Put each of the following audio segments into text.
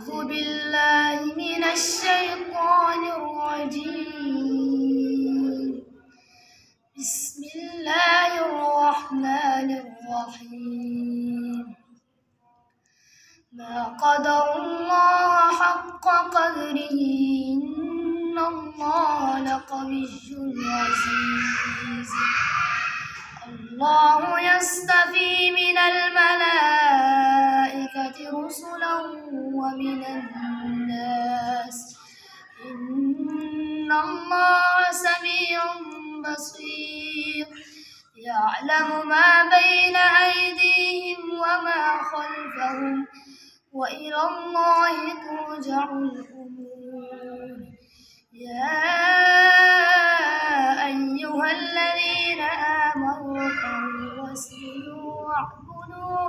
أعوذ بالله من الشيطان الرجيم. بسم الله الرحمن الرحيم. ما قدر الله حق قدره إن الله لقوي عزيز. الله يصطفي من الملائكة رسلا ومن الناس إن الله سميع بصير. يعلم ما بين أيديهم وما خلفهم وإلى الله ترجع الأمور. يا أيها الذين آمنوا اركعوا واسجدوا واعبدوا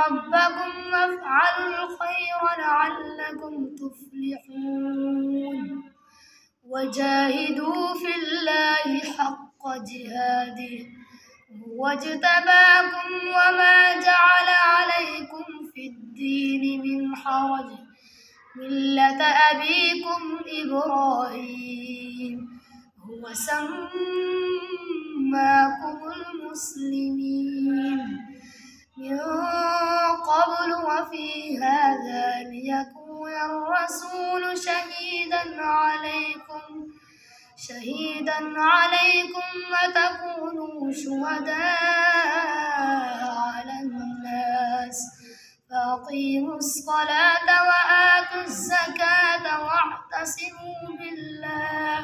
ربكم وافعلوا الخير لعلكم تفلحون. وجاهدوا في الله حق جهاده هو اجتباكم وما جعل عليكم في الدين من حرج ملة أبيكم إبراهيم هو سماكم المسلمين من قبل وفي هذا ليكون الرسول شهيدا عليكم وتكونوا شهداء على الناس. فأقيموا الصلاة وآتوا الزكاة واعتصموا بالله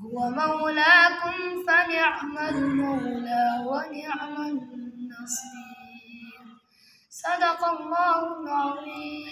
هو مولاكم فنعم المولى ونعم النصير. صدق الله العظيم.